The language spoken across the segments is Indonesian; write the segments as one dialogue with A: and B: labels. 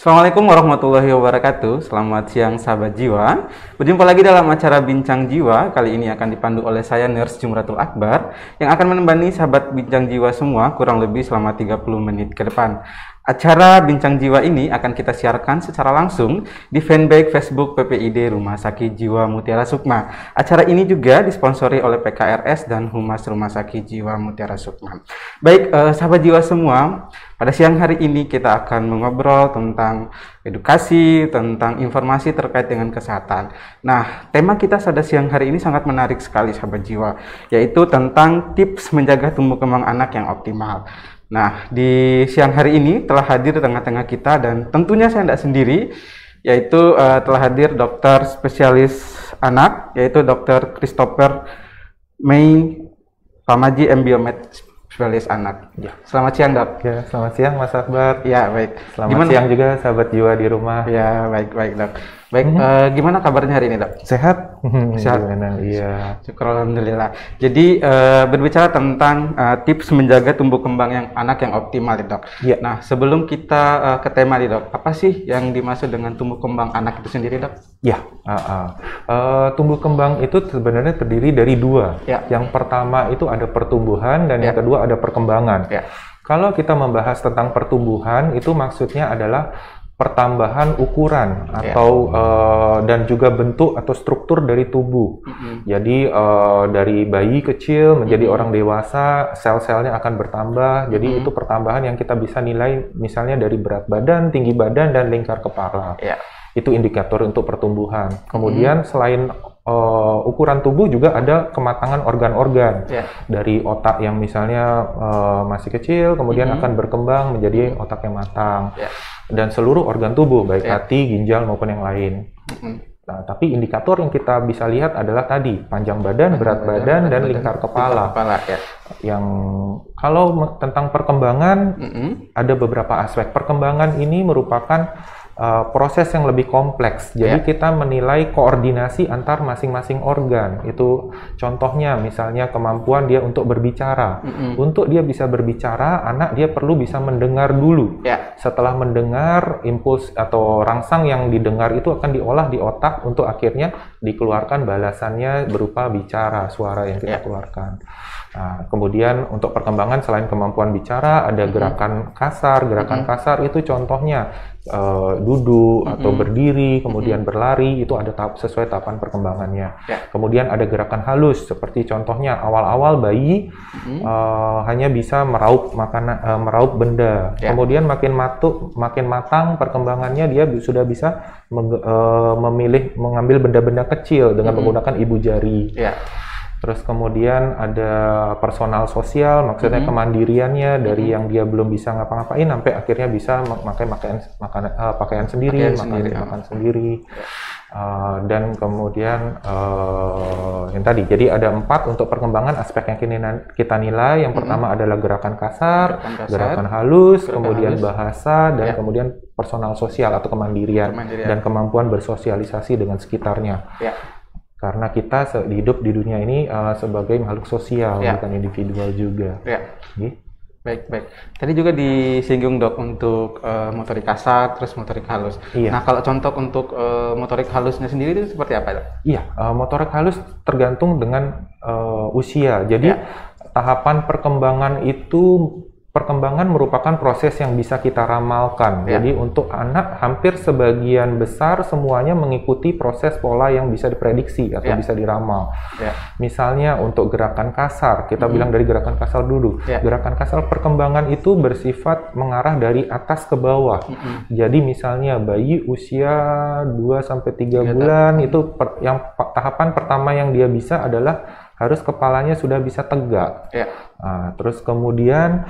A: Assalamualaikum warahmatullahi wabarakatuh. Selamat siang sahabat jiwa. Berjumpa lagi dalam acara Bincang Jiwa. Kali ini akan dipandu oleh saya Nurse Jumratul Akbar yang akan menemani sahabat Bincang Jiwa semua kurang lebih selama 30 menit ke depan. Acara Bincang Jiwa ini akan kita siarkan secara langsung di fanpage Facebook PPID Rumah Sakit Jiwa Mutiara Sukma. Acara ini juga disponsori oleh PKRS dan Humas Rumah Sakit Jiwa Mutiara Sukma. Baik, sahabat jiwa semua, pada siang hari ini kita akan mengobrol tentang edukasi, tentang informasi terkait dengan kesehatan. Nah, tema kita pada siang hari ini sangat menarik sekali sahabat jiwa, yaitu tentang tips menjaga tumbuh kembang anak yang optimal. Nah, di siang hari ini telah hadir di tengah-tengah kita dan tentunya saya tidak sendiri, yaitu telah hadir dokter spesialis anak, yaitu Dr. Christopher May Pamaji, MBiomed spesialis anak. Ya. Selamat siang, Dok.
B: Ya, selamat siang Mas Akbar.
A: Ya, baik.
B: Selamat siang juga sahabat jiwa di rumah.
A: Ya, baik, Dok. Baik, gimana kabarnya hari ini, Dok?
B: Sehat?
A: Sehat.
B: Gimana? Iya.
A: Syukur alhamdulillah. Jadi berbicara tentang tips menjaga tumbuh kembang yang anak yang optimal, Dok.
B: Iya.
A: Nah, sebelum kita ke tema nih, Dok, apa sih yang dimaksud dengan tumbuh kembang anak itu sendiri, Dok?
B: Ya, tumbuh kembang itu sebenarnya terdiri dari dua.
A: Ya.
B: Yang pertama itu ada pertumbuhan dan yang kedua ada perkembangan.
A: Ya.
B: Kalau kita membahas tentang pertumbuhan, itu maksudnya adalah pertambahan ukuran atau dan juga bentuk atau struktur dari tubuh. Jadi dari bayi kecil menjadi orang dewasa, sel-selnya akan bertambah. Jadi itu pertambahan yang kita bisa nilai misalnya dari berat badan, tinggi badan, dan lingkar kepala. Itu indikator untuk pertumbuhan. Kemudian selain ukuran tubuh juga ada kematangan organ-organ. Dari otak yang misalnya masih kecil, kemudian akan berkembang menjadi otak yang matang. Dan seluruh organ tubuh, baik hati, ginjal, maupun yang lain. Nah, tapi indikator yang kita bisa lihat adalah tadi, panjang badan, berat badan, dan lingkar kepala. Yang kalau tentang perkembangan, ada beberapa aspek. Perkembangan ini merupakan proses yang lebih kompleks. Jadi kita menilai koordinasi antar masing-masing organ. Itu contohnya misalnya kemampuan dia untuk berbicara. Untuk dia bisa berbicara, anak dia perlu bisa mendengar dulu. Setelah mendengar, impuls atau rangsang yang didengar itu akan diolah di otak untuk akhirnya dikeluarkan balasannya berupa bicara, suara yang kita keluarkan. Nah, kemudian untuk perkembangan selain kemampuan bicara, ada gerakan kasar. Gerakan kasar itu contohnya duduk atau berdiri, kemudian berlari, itu ada sesuai tahapan perkembangannya. Kemudian ada gerakan halus, seperti contohnya awal-awal bayi hanya bisa meraup makanan, meraup benda. Kemudian makin matang perkembangannya, dia sudah bisa mengambil benda-benda kecil dengan menggunakan ibu jari. Terus kemudian ada personal sosial, maksudnya kemandiriannya dari yang dia belum bisa ngapa-ngapain sampai akhirnya bisa memakai pakaian sendiri, makan sendiri. Dan kemudian yang tadi, jadi ada 4 untuk perkembangan aspek yang kita nilai. Yang pertama adalah gerakan kasar, gerakan halus, kemudian bahasa, dan kemudian personal sosial atau kemandirian, dan kemampuan bersosialisasi dengan sekitarnya. Karena kita hidup di dunia ini sebagai makhluk sosial, bukan individual juga.
A: Baik. Tadi juga disinggung, Dok, untuk motorik kasar, terus motorik halus. Nah, kalau contoh untuk motorik halusnya sendiri itu seperti apa, Dok?
B: Motorik halus tergantung dengan usia. Jadi tahapan perkembangan itu merupakan proses yang bisa kita ramalkan. Jadi untuk anak hampir sebagian besar semuanya mengikuti proses pola yang bisa diprediksi atau bisa diramal. Misalnya untuk gerakan kasar, kita bilang dari gerakan kasar dulu. Gerakan kasar perkembangan itu bersifat mengarah dari atas ke bawah. Jadi misalnya bayi usia 2-3 bulan itu yang tahapan pertama yang dia bisa adalah harus kepalanya sudah bisa tegak.
A: Ya.
B: Nah, terus kemudian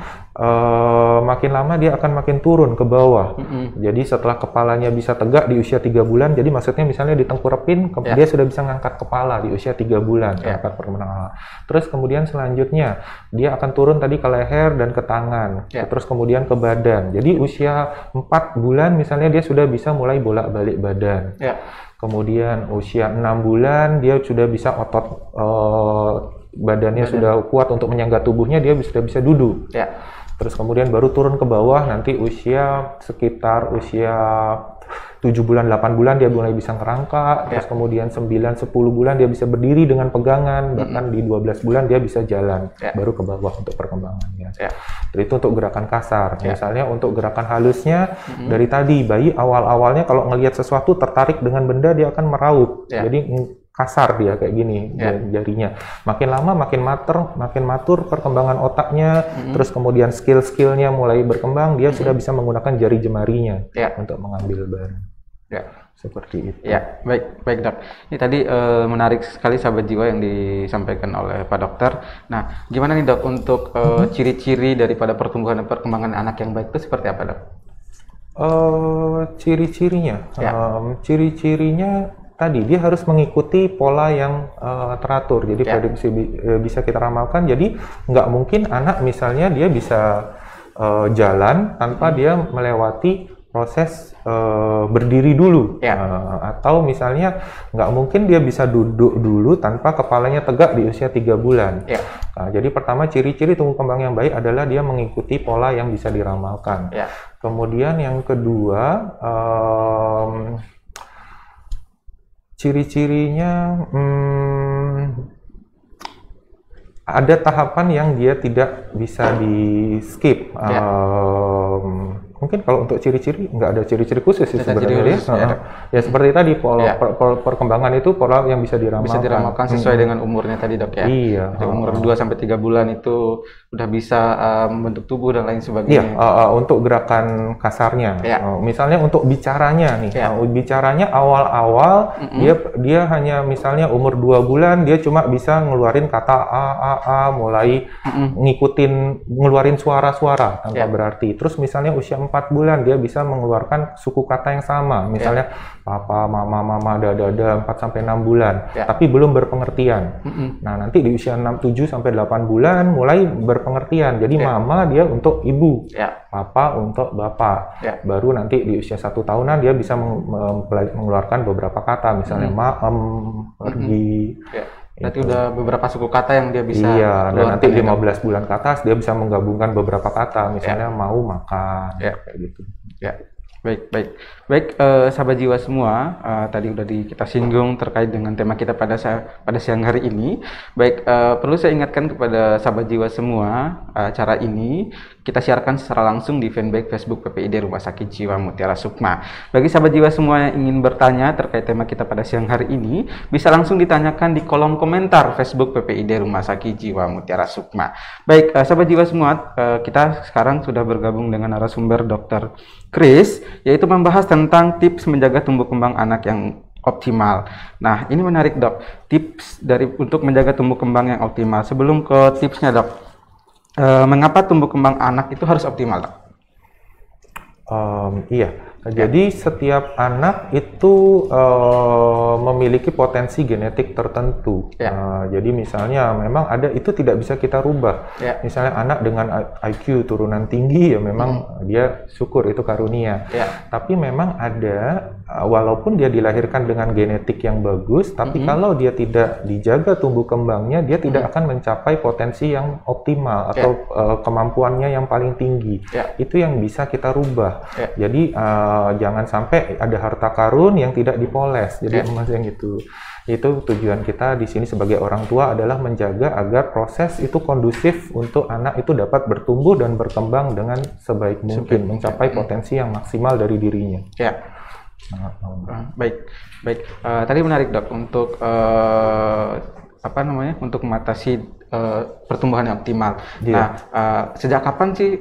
B: makin lama dia akan makin turun ke bawah. Jadi setelah kepalanya bisa tegak di usia 3 bulan, jadi maksudnya misalnya ditengkurepin, dia sudah bisa ngangkat kepala di usia 3 bulan, angkat pergelangan. Terus kemudian selanjutnya dia akan turun tadi ke leher dan ke tangan, terus kemudian ke badan. Jadi usia 4 bulan misalnya dia sudah bisa mulai bolak-balik badan. Kemudian usia 6 bulan dia sudah bisa otot badannya sudah kuat untuk menyangga tubuhnya, dia sudah bisa duduk. Terus kemudian baru turun ke bawah nanti sekitar usia 7 bulan, 8 bulan dia mulai bisa ngerangka, terus kemudian 9, 10 bulan dia bisa berdiri dengan pegangan, bahkan di 12 bulan dia bisa jalan, baru ke bawah untuk perkembangannya. Itu untuk gerakan kasar. Misalnya untuk gerakan halusnya, dari tadi bayi awal-awalnya kalau ngelihat sesuatu tertarik dengan benda dia akan meraup, jadi kasar dia kayak gini jarinya. Makin lama makin matur perkembangan otaknya, terus kemudian skill-skillnya mulai berkembang, dia sudah bisa menggunakan jari jemarinya untuk mengambil barang. Seperti itu.
A: Baik dok. Ini tadi menarik sekali sahabat jiwa yang disampaikan oleh Pak Dokter. Nah, gimana nih dok untuk ciri-ciri daripada pertumbuhan dan perkembangan anak yang baik itu seperti apa dok?
B: Ciri-cirinya, ciri-cirinya tadi dia harus mengikuti pola yang teratur, jadi prediksi bisa kita ramalkan. Jadi nggak mungkin anak misalnya dia bisa jalan tanpa dia melewati proses berdiri dulu, atau misalnya nggak mungkin dia bisa duduk dulu tanpa kepalanya tegak di usia 3 bulan. Nah, jadi pertama ciri-ciri tumbuh kembang yang baik adalah dia mengikuti pola yang bisa diramalkan. Kemudian yang kedua, ciri-cirinya ada tahapan yang dia tidak bisa di skip. Mungkin kalau untuk ciri-ciri nggak ada ciri-ciri khusus sih sebenarnya. Ya seperti tadi pola perkembangan itu pola yang bisa diramalkan.
A: Bisa diramalkan sesuai dengan umurnya tadi dok ya.
B: Iya.
A: Umur 2-3 bulan itu udah bisa membentuk tubuh dan lain sebagainya.
B: Untuk gerakan kasarnya. Misalnya untuk bicaranya nih. Bicaranya awal-awal dia hanya misalnya umur 2 bulan dia cuma bisa ngeluarin kata a mulai ngeluarin suara-suara tanpa berarti. Terus misalnya usia 4 bulan dia bisa mengeluarkan suku kata yang sama, misalnya papa, mama, dada 4-6 bulan, tapi belum berpengertian. Nah, nanti di usia 7-8 bulan mulai berpengertian. Jadi mama dia untuk ibu, papa untuk bapak. Baru nanti di usia 1 tahunan dia bisa mengeluarkan beberapa kata, misalnya maem, pergi.
A: Berarti udah beberapa suku kata yang dia bisa.
B: Dan nanti 15 bulan ke atas dia bisa menggabungkan beberapa kata, misalnya mau makan, kayak gitu.
A: Baik, sahabat jiwa semua, tadi udah kita singgung terkait dengan tema kita pada siang hari ini. Baik, perlu saya ingatkan kepada sahabat jiwa semua, acara ini kita siarkan secara langsung di fanpage Facebook PPID Rumah Sakit Jiwa Mutiara Sukma. Bagi sahabat jiwa semua yang ingin bertanya terkait tema kita pada siang hari ini, bisa langsung ditanyakan di kolom komentar Facebook PPID Rumah Sakit Jiwa Mutiara Sukma. Baik, sahabat jiwa semua, kita sekarang sudah bergabung dengan narasumber Dr. Chris, yaitu membahas tentang tips menjaga tumbuh kembang anak yang optimal. Nah, ini menarik dok, tips untuk menjaga tumbuh kembang yang optimal. Sebelum ke tipsnya dok, mengapa tumbuh kembang anak itu harus optimal dok?
B: Jadi setiap anak itu memiliki potensi genetik tertentu. Jadi misalnya memang ada itu tidak bisa kita rubah. Misalnya anak dengan IQ turunan tinggi ya memang dia syukur itu karunia. Tapi memang ada walaupun dia dilahirkan dengan genetik yang bagus, tapi kalau dia tidak dijaga tumbuh kembangnya, dia tidak akan mencapai potensi yang optimal atau kemampuannya yang paling tinggi. Itu yang bisa kita rubah. Jadi jangan sampai ada harta karun yang tidak dipoles. Jadi emas yang itu tujuan kita di sini sebagai orang tua adalah menjaga agar proses itu kondusif untuk anak itu dapat bertumbuh dan berkembang dengan sebaik mungkin, mencapai potensi yang maksimal dari dirinya.
A: Baik. Tadi menarik dok untuk untuk mengatasi pertumbuhan yang optimal. Nah, sejak kapan sih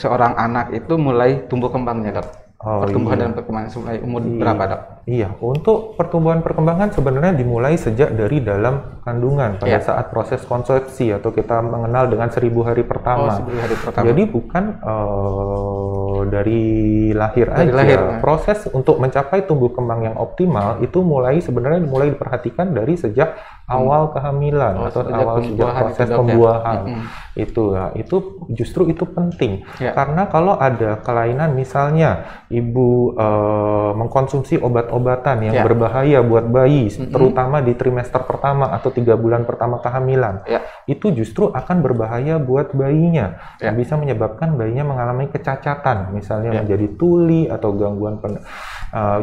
A: seorang anak itu mulai tumbuh kembangnya dok? pertumbuhan dan perkembangan mulai umur berapa, Dok?
B: Iya, untuk pertumbuhan perkembangan sebenarnya dimulai sejak dari dalam kandungan pada saat proses konsepsi atau kita mengenal dengan 1000 hari pertama.
A: 1000 hari pertama.
B: Jadi bukan dari lahir aja. Proses untuk mencapai tumbuh kembang yang optimal itu sebenarnya mulai diperhatikan dari sejak awal kehamilan atau sejak proses pembuahan. Itu justru itu penting karena kalau ada kelainan, misalnya ibu mengkonsumsi obat-obatan yang berbahaya buat bayi, terutama di trimester pertama atau 3 bulan pertama kehamilan, itu justru akan berbahaya buat bayinya, bisa menyebabkan bayinya mengalami kecacatan, misalnya menjadi tuli atau gangguan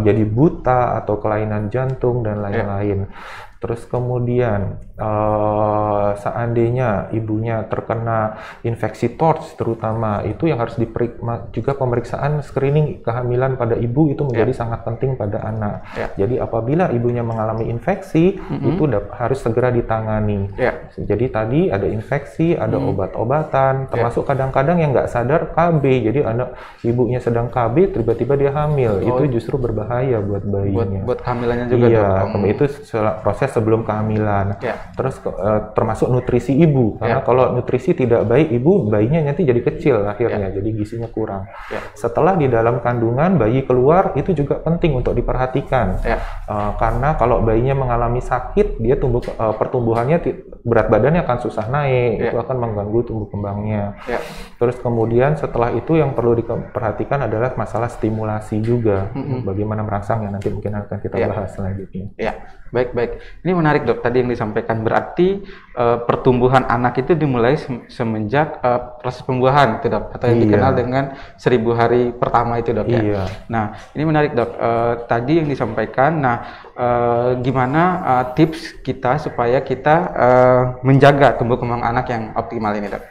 B: jadi buta atau kelainan jantung dan lain-lain. Terus kemudian seandainya ibunya terkena infeksi TORCH terutama, itu yang harus juga pemeriksaan screening kehamilan pada ibu itu menjadi sangat penting pada anak. Jadi apabila ibunya mengalami infeksi, itu harus segera ditangani. Jadi tadi ada infeksi, ada obat-obatan, termasuk kadang-kadang yang nggak sadar KB. Jadi ibunya sedang KB, tiba-tiba dia hamil. Itu justru berbahaya buat bayinya.
A: Buat kehamilannya juga.
B: Iya, itu proses sebelum kehamilan. Terus termasuk nutrisi ibu, karena kalau nutrisi tidak baik bayinya nanti jadi kecil akhirnya, jadi gizinya kurang. Setelah di dalam kandungan bayi keluar, itu juga penting untuk diperhatikan. Karena kalau bayinya mengalami sakit, dia pertumbuhannya, berat badannya akan susah naik, itu akan mengganggu tumbuh kembangnya. Terus kemudian setelah itu yang perlu diperhatikan adalah masalah stimulasi juga, bagaimana merangsang yang nanti mungkin akan kita bahas selanjutnya.
A: Baik. Ini menarik, Dok. Tadi yang disampaikan berarti pertumbuhan anak itu dimulai semenjak proses pembuahan, itu, Dok, atau yang dikenal dengan 1000 hari pertama itu, Dok. Nah, ini menarik, Dok. Tadi yang disampaikan. Nah, gimana tips kita supaya kita menjaga tumbuh kembang anak yang optimal ini, Dok?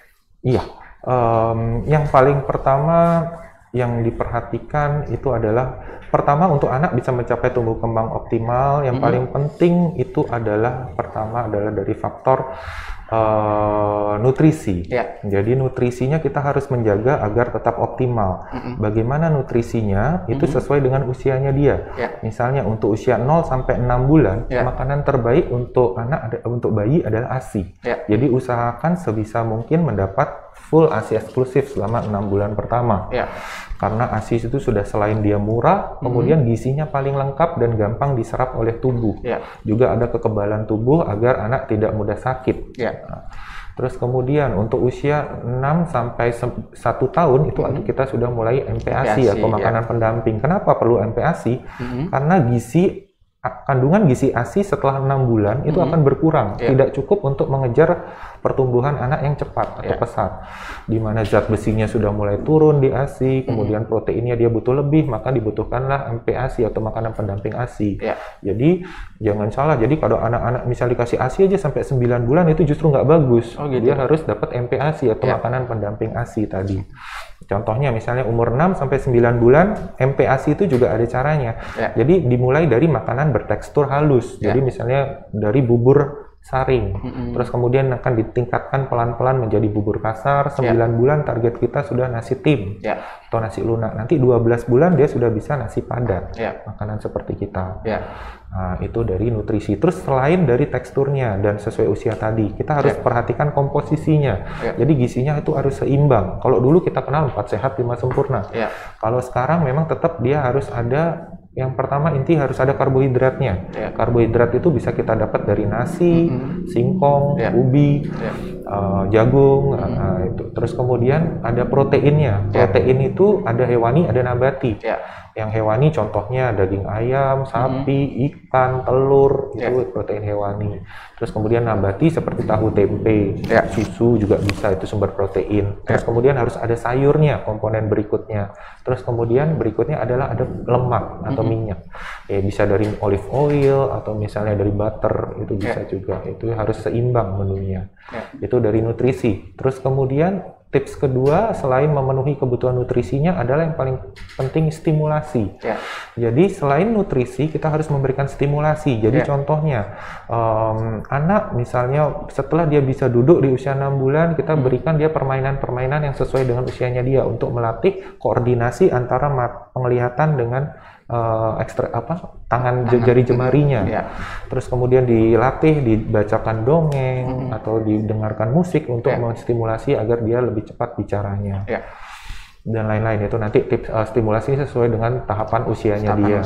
B: Yang paling pertama yang diperhatikan itu adalah pertama untuk anak bisa mencapai tumbuh kembang optimal, yang paling penting itu pertama adalah dari faktor nutrisi. Jadi nutrisinya kita harus menjaga agar tetap optimal. Bagaimana nutrisinya? Itu sesuai dengan usianya dia. Misalnya untuk usia 0 sampai 6 bulan, makanan terbaik untuk bayi adalah ASI. Jadi usahakan sebisa mungkin mendapat full ASI eksklusif selama 6 bulan pertama. Karena ASI itu sudah selain dia murah, kemudian gizinya paling lengkap dan gampang diserap oleh tubuh. Juga ada kekebalan tubuh agar anak tidak mudah sakit. Nah, terus kemudian untuk usia 6 sampai 1 tahun itu kita sudah mulai MPASI atau makanan pendamping. Kenapa perlu MPASI? Karena kandungan gizi ASI setelah 6 bulan itu akan berkurang, tidak cukup untuk mengejar pertumbuhan anak yang cepat atau pesat, di mana zat besinya sudah mulai turun di ASI, kemudian proteinnya dia butuh lebih, maka dibutuhkanlah MPASI atau makanan pendamping ASI. Jadi jangan salah, jadi kalau anak-anak misalnya dikasih ASI aja sampai 9 bulan itu justru nggak bagus. Dia harus dapat MPASI atau makanan pendamping ASI tadi. Contohnya misalnya umur 6 sampai 9 bulan, MPASI itu juga ada caranya. Jadi dimulai dari makanan bertekstur halus. Jadi misalnya dari bubur saring. Terus kemudian akan ditingkatkan pelan-pelan menjadi bubur kasar. 9 bulan target kita sudah nasi tim atau nasi lunak. Nanti 12 bulan dia sudah bisa nasi padat. Makanan seperti kita. Nah, itu dari nutrisi. Terus selain dari teksturnya dan sesuai usia tadi, kita harus perhatikan komposisinya. Jadi gizinya itu harus seimbang. Kalau dulu kita kenal 4 sehat 5 sempurna. Kalau sekarang memang tetap dia harus ada. Yang pertama inti harus ada karbohidratnya. Karbohidrat itu bisa kita dapat dari nasi, singkong, ubi, jagung. Itu. Terus kemudian ada proteinnya. Protein itu ada hewani, ada nabati. Yang hewani contohnya daging ayam, sapi, ikan, telur, itu protein hewani. Terus kemudian nabati seperti tahu tempe, susu juga bisa, itu sumber protein. Terus kemudian harus ada sayurnya, komponen berikutnya. Terus kemudian berikutnya adalah ada lemak atau minyak. Bisa dari olive oil atau misalnya dari butter, itu bisa juga. Itu harus seimbang menunya. Itu dari nutrisi. Terus kemudian tips kedua selain memenuhi kebutuhan nutrisinya adalah yang paling penting stimulasi. Jadi selain nutrisi kita harus memberikan stimulasi. Jadi contohnya anak misalnya setelah dia bisa duduk di usia 6 bulan kita berikan dia permainan-permainan yang sesuai dengan usianya dia untuk melatih koordinasi antara penglihatan dengan tangan jari jemarinya. Terus kemudian dilatih dibacakan dongeng atau didengarkan musik untuk menstimulasi agar dia lebih cepat bicaranya. Dan lain-lain. Itu nanti tips stimulasi sesuai dengan tahapan usianya dia.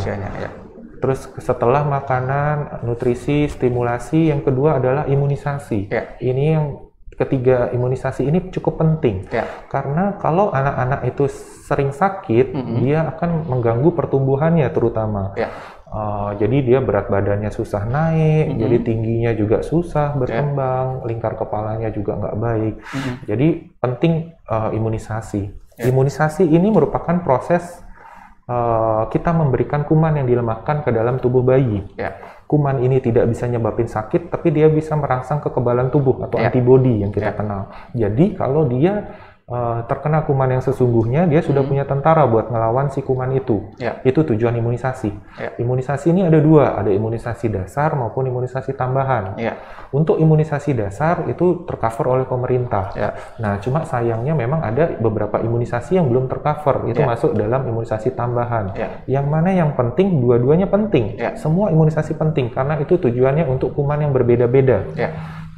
B: Terus setelah makanan, nutrisi, stimulasi, yang kedua adalah imunisasi. Ini yang ketiga, imunisasi ini cukup penting karena kalau anak-anak itu sering sakit, dia akan mengganggu pertumbuhannya terutama. Jadi dia berat badannya susah naik, jadi tingginya juga susah berkembang, lingkar kepalanya juga nggak baik. Jadi penting imunisasi. Imunisasi ini merupakan proses kita memberikan kuman yang dilemahkan ke dalam tubuh bayi. Kuman ini tidak bisa nyebabin sakit, tapi dia bisa merangsang kekebalan tubuh atau antibodi yang kita kenal. Jadi kalau dia terkena kuman yang sesungguhnya, dia sudah punya tentara buat ngelawan si kuman itu. Itu tujuan imunisasi. Imunisasi ini ada dua, ada imunisasi dasar maupun imunisasi tambahan. Untuk imunisasi dasar itu tercover oleh pemerintah. Nah, cuma sayangnya memang ada beberapa imunisasi yang belum tercover, itu masuk dalam imunisasi tambahan. Yang mana yang penting, dua-duanya penting. Semua imunisasi penting, karena itu tujuannya untuk kuman yang berbeda-beda.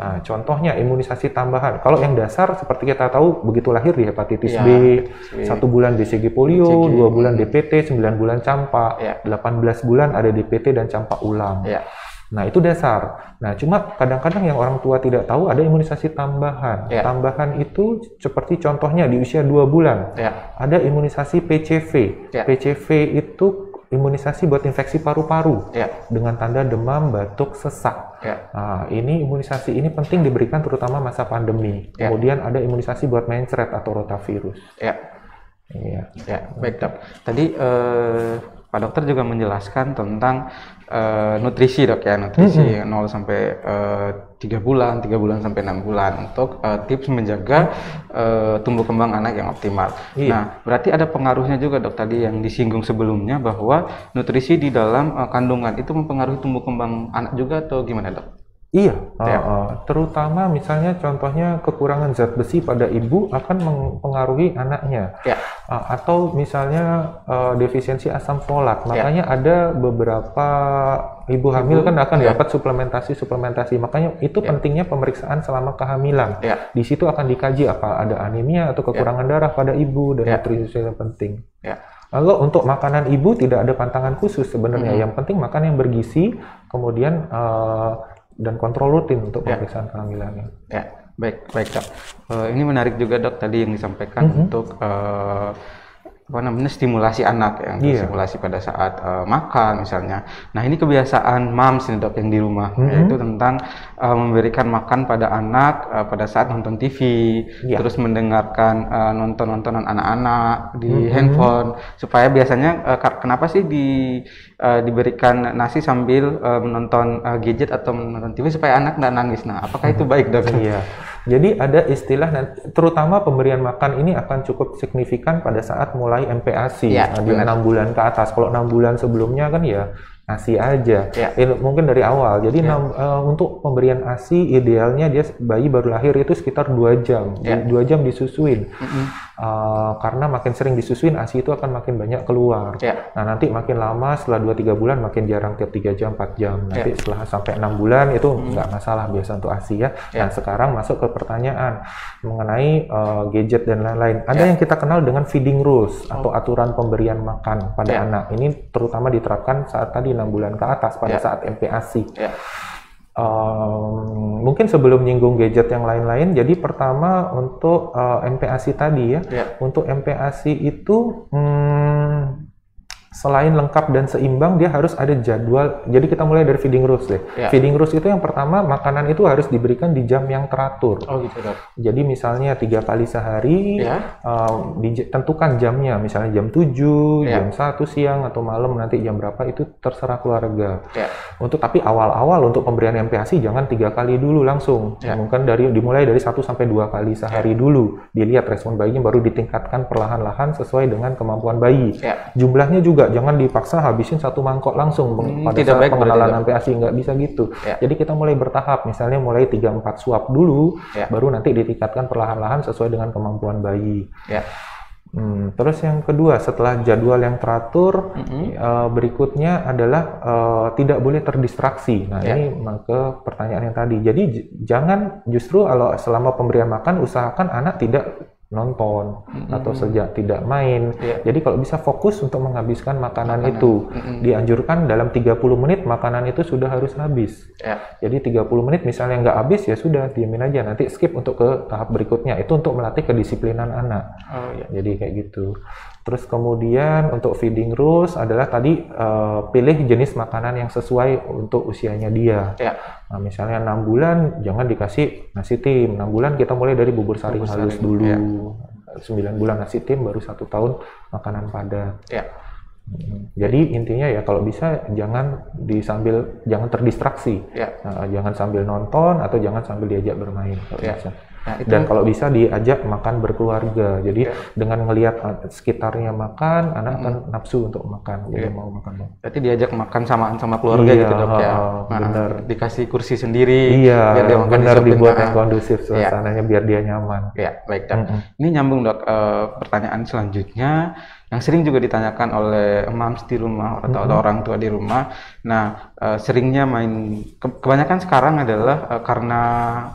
B: Nah, contohnya imunisasi tambahan. Kalau yang dasar seperti kita tahu begitu lahir di hepatitis B, 1 bulan BCG polio, 2 bulan DPT, 9 bulan campak, 18 bulan ada DPT dan campak ulang. Nah, itu dasar. Nah, cuma kadang-kadang yang orang tua tidak tahu ada imunisasi tambahan. Tambahan itu seperti contohnya di usia 2 bulan. Ada imunisasi PCV. PCV itu imunisasi buat infeksi paru-paru dengan tanda demam, batuk, sesak. Nah, ini imunisasi ini penting diberikan terutama masa pandemi. Kemudian ada imunisasi buat mencret atau rotavirus.
A: Baik dok. Tadi Pak Dokter juga menjelaskan tentang nutrisi dok ya, nutrisi 0 sampai 3 bulan sampai 6 bulan untuk tips menjaga tumbuh kembang anak yang optimal. Nah, berarti ada pengaruhnya juga dok tadi yang disinggung sebelumnya bahwa nutrisi di dalam kandungan itu mempengaruhi tumbuh kembang anak juga atau gimana dok?
B: Iya, terutama misalnya contohnya kekurangan zat besi pada ibu akan mempengaruhi anaknya. Atau misalnya defisiensi asam folat, makanya ada beberapa ibu hamil kan akan dapat suplementasi. Makanya itu pentingnya pemeriksaan selama kehamilan. Di situ akan dikaji apa ada anemia atau kekurangan darah pada ibu dan nutrisi yang penting. Lalu untuk makanan ibu tidak ada pantangan khusus sebenarnya. Yang penting makan yang bergizi, kemudian dan kontrol rutin untuk pemeriksaan kehamilannya.
A: Baik dok. Ini menarik juga dok tadi yang disampaikan untuk stimulasi anak stimulasi pada saat makan misalnya. Nah, ini kebiasaan moms nih dok yang di rumah, yaitu tentang memberikan makan pada anak pada saat nonton TV, terus mendengarkan nontonan anak-anak di handphone, supaya biasanya kenapa sih diberikan nasi sambil menonton gadget atau menonton TV supaya anak nggak nangis. Nah, apakah itu baik dok?
B: Jadi ada istilah, terutama pemberian makan ini akan cukup signifikan pada saat mulai MPASI, di 6 bulan ke atas. Kalau 6 bulan sebelumnya kan ya ASI aja, mungkin dari awal. Jadi untuk pemberian ASI idealnya dia bayi baru lahir itu sekitar 2 jam, 2 jam disusuin. Karena makin sering disusuin ASI itu akan makin banyak keluar. Nah, nanti makin lama setelah 2-3 bulan makin jarang, tiap 3 jam, 4 jam. Nanti setelah sampai 6 bulan itu nggak masalah biasa untuk ASI ya. Dan sekarang masuk ke pertanyaan mengenai gadget dan lain-lain. Ada yang kita kenal dengan feeding rules atau aturan pemberian makan pada anak. Ini terutama diterapkan saat tadi 6 bulan ke atas pada saat MPASI. Mungkin sebelum nyinggung gadget yang lain-lain, jadi pertama untuk MPASI tadi ya, untuk MPASI itu selain lengkap dan seimbang, dia harus ada jadwal. Jadi kita mulai dari feeding rules deh. Feeding rules itu yang pertama, makanan itu harus diberikan di jam yang teratur.
A: Oh gitu, Dok.
B: Jadi misalnya 3 kali sehari, ditentukan jamnya, misalnya jam 7, jam 1 siang atau malam, nanti jam berapa itu terserah keluarga. Tapi awal-awal untuk pemberian MPASI jangan 3 kali dulu langsung. Mungkin dimulai dari 1 sampai 2 kali sehari dulu. Dilihat respon bayinya, baru ditingkatkan perlahan-lahan sesuai dengan kemampuan bayi. Jumlahnya juga jangan dipaksa habisin 1 mangkok langsung pada saat pengenalan MPASI, nggak bisa gitu. Jadi kita mulai bertahap, misalnya mulai 3-4 suap dulu, baru nanti ditingkatkan perlahan-lahan sesuai dengan kemampuan bayi. Terus yang kedua, setelah jadwal yang teratur, berikutnya adalah tidak boleh terdistraksi. Nah ini ke pertanyaan yang tadi. Jadi jangan, justru kalau selama pemberian makan usahakan anak tidak nonton atau tidak main. Jadi kalau bisa fokus untuk menghabiskan makanan itu. Dianjurkan dalam 30 menit makanan itu sudah harus habis. Jadi 30 menit misalnya nggak habis, ya sudah diamin aja, nanti skip untuk ke tahap berikutnya. Itu untuk melatih kedisiplinan anak. Jadi kayak gitu. Terus kemudian untuk feeding rules adalah tadi pilih jenis makanan yang sesuai untuk usianya dia. Nah, misalnya 6 bulan jangan dikasih nasi tim. 6 bulan kita mulai dari bubur saring halus dulu. 9 bulan nasi tim, baru 1 tahun makanan padat. Jadi intinya ya kalau bisa jangan terdistraksi. Nah, jangan sambil nonton atau jangan sambil diajak bermain kalau bisa. Nah, dan kalau bisa diajak makan berkeluarga. Jadi dengan ngelihat sekitarnya makan, anak akan nafsu untuk makan. Jadi mau makan.
A: Berarti diajak makan samaan sama keluarga gitu, Dok ya.
B: Benar.
A: Dikasih kursi sendiri.
B: Biar dia makan benar, dibuat yang kondusif suasananya biar dia nyaman.
A: Baik, Dok. Ini nyambung, Dok, pertanyaan selanjutnya yang sering juga ditanyakan oleh moms di rumah atau orang tua di rumah. Nah, seringnya kebanyakan sekarang adalah karena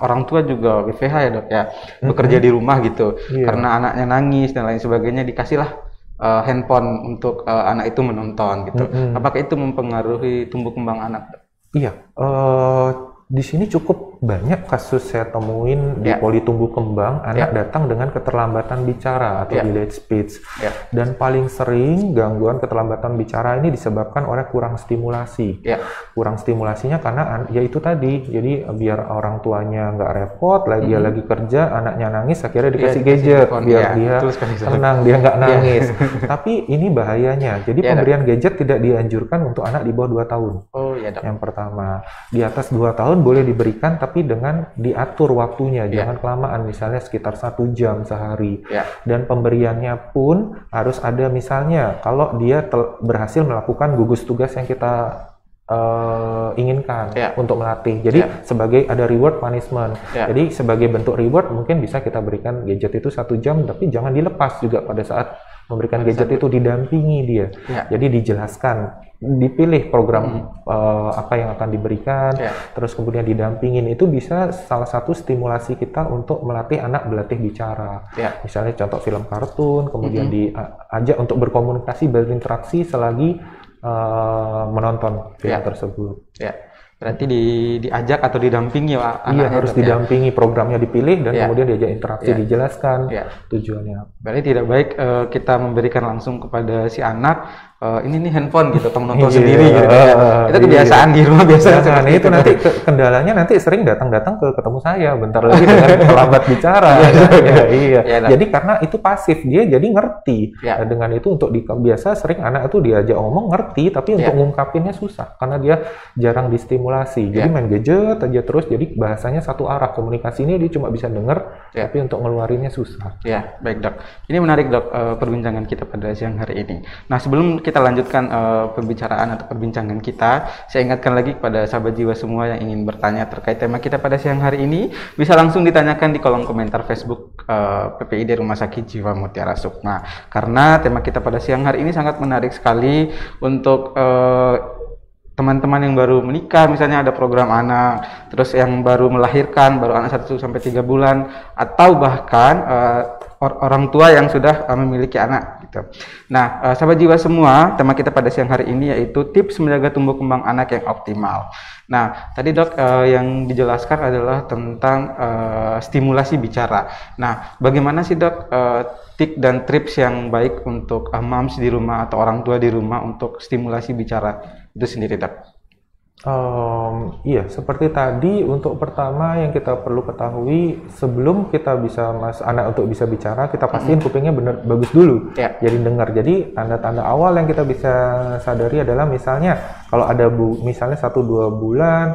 A: orang tua juga WFH ya, Dok ya, bekerja di rumah gitu. Karena anaknya nangis dan lain sebagainya, dikasihlah handphone untuk anak itu menonton gitu. Apakah itu mempengaruhi tumbuh kembang anak, Dok?
B: Iya, di sini cukup banyak kasus saya temuin di poli tumbuh kembang, anak datang dengan keterlambatan bicara atau delayed speech. Dan paling sering gangguan keterlambatan bicara ini disebabkan oleh kurang stimulasi. Kurang stimulasinya karena ya itu tadi, jadi biar orang tuanya nggak repot, dia lagi kerja, anaknya nangis, akhirnya dikasih gadget biar dia tenang, dia nggak nangis. Tapi ini bahayanya, jadi pemberian gadget tidak dianjurkan untuk anak di bawah 2 tahun. Yang pertama, di atas 2 tahun boleh diberikan, tapi dengan diatur waktunya, jangan kelamaan, misalnya sekitar 1 jam sehari. Dan pemberiannya pun harus ada, misalnya kalau dia berhasil melakukan gugus tugas yang kita inginkan untuk melatih. Jadi sebagai ada reward punishment. Jadi sebagai bentuk reward mungkin bisa kita berikan gadget itu 1 jam, tapi jangan dilepas juga pada saat memberikan gadget itu, didampingi dia. Jadi dijelaskan, dipilih program apa yang akan diberikan, terus kemudian didampingin. Itu bisa salah satu stimulasi kita untuk melatih anak berlatih bicara. Misalnya contoh film kartun, kemudian diajak untuk berkomunikasi, berinteraksi selagi menonton film tersebut.
A: Berarti diajak atau didampingi ya anaknya?
B: Iya, harus didampingi, programnya dipilih dan kemudian diajak interaksi, dijelaskan tujuannya.
A: Berarti tidak baik kita memberikan langsung kepada si anak, ini nih handphone gitu, tolong nonton sendiri gitu. Itu kebiasaan di rumah biasanya.
B: Nah, itu nanti kendalanya nanti sering datang ketemu saya bentar lagi dengan terlambat bicara. Jadi karena itu pasif, dia jadi ngerti. Dengan itu untuk biasa sering anak itu diajak ngomong ngerti, tapi untuk ngungkapinnya susah karena dia jarang distimulasi. Jadi main gadget aja terus, jadi bahasanya satu arah, komunikasi ini dia cuma bisa denger, tapi untuk ngeluarinnya susah.
A: Baik, Dok. Ini menarik, Dok, perbincangan kita pada siang hari ini. Nah, sebelum kita lanjutkan pembicaraan atau perbincangan kita, saya ingatkan lagi kepada sahabat jiwa semua yang ingin bertanya terkait tema kita pada siang hari ini, bisa langsung ditanyakan di kolom komentar Facebook PPID Rumah Sakit Jiwa Mutiara Sukma. Karena tema kita pada siang hari ini sangat menarik sekali untuk teman-teman yang baru menikah, misalnya ada program anak, terus yang baru melahirkan, baru anak 1 sampai 3 bulan, atau bahkan orang tua yang sudah memiliki anak gitu. Nah, sahabat jiwa semua, tema kita pada siang hari ini yaitu tips menjaga tumbuh kembang anak yang optimal. Nah, tadi Dok yang dijelaskan adalah tentang stimulasi bicara. Nah, bagaimana sih Dok trik dan tips yang baik untuk moms di rumah atau orang tua di rumah untuk stimulasi bicara itu sendiri, Dok?
B: Iya, seperti tadi untuk pertama yang kita perlu ketahui sebelum kita bisa anak untuk bisa bicara, kita pastiin kupingnya benar bagus dulu. Jadi dengar. Jadi tanda-tanda awal yang kita bisa sadari adalah misalnya kalau ada misalnya 1-2 bulan,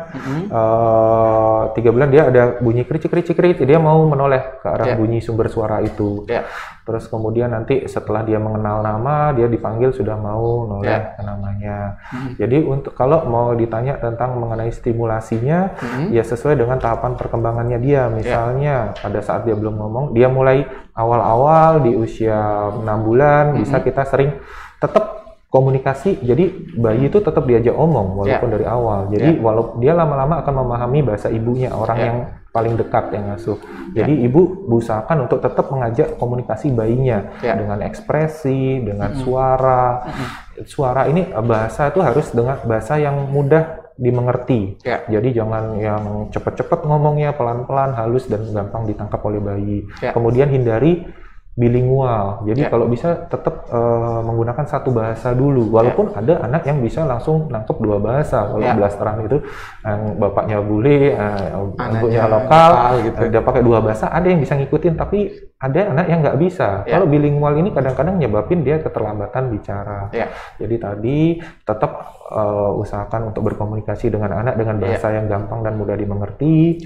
B: 3 bulan dia ada bunyi kricik-kricik, dia mau menoleh ke arah bunyi sumber suara itu. Terus kemudian nanti setelah dia mengenal nama, dia dipanggil sudah mau noleh ke namanya. Jadi untuk kalau mau ditanya tentang mengenai stimulasinya, ya sesuai dengan tahapan perkembangannya dia. Misalnya pada saat dia belum ngomong, dia mulai awal-awal di usia 6 bulan, bisa kita sering tetap komunikasi. Jadi bayi itu tetap diajak omong walaupun dari awal. Jadi walaupun dia lama-lama akan memahami bahasa ibunya, orang yang paling dekat yang ngasuh. Jadi ibu berusahakan untuk tetap mengajak komunikasi bayinya dengan ekspresi, dengan suara. Suara ini bahasa itu harus dengan bahasa yang mudah dimengerti. Jadi jangan yang cepat-cepat ngomongnya, pelan-pelan, halus dan gampang ditangkap oleh bayi. Kemudian hindari bilingual. Jadi kalau bisa tetap menggunakan satu bahasa dulu. Walaupun ada anak yang bisa langsung nangkep 2 bahasa. Kalau blasteran itu yang bapaknya bule, ibunya lokal, gitu. Dia pakai 2 bahasa, ada yang bisa ngikutin, tapi ada anak yang nggak bisa. Kalau bilingual ini kadang-kadang nyebabin dia keterlambatan bicara. Jadi tadi tetap usahakan untuk berkomunikasi dengan anak dengan bahasa yang gampang dan mudah dimengerti.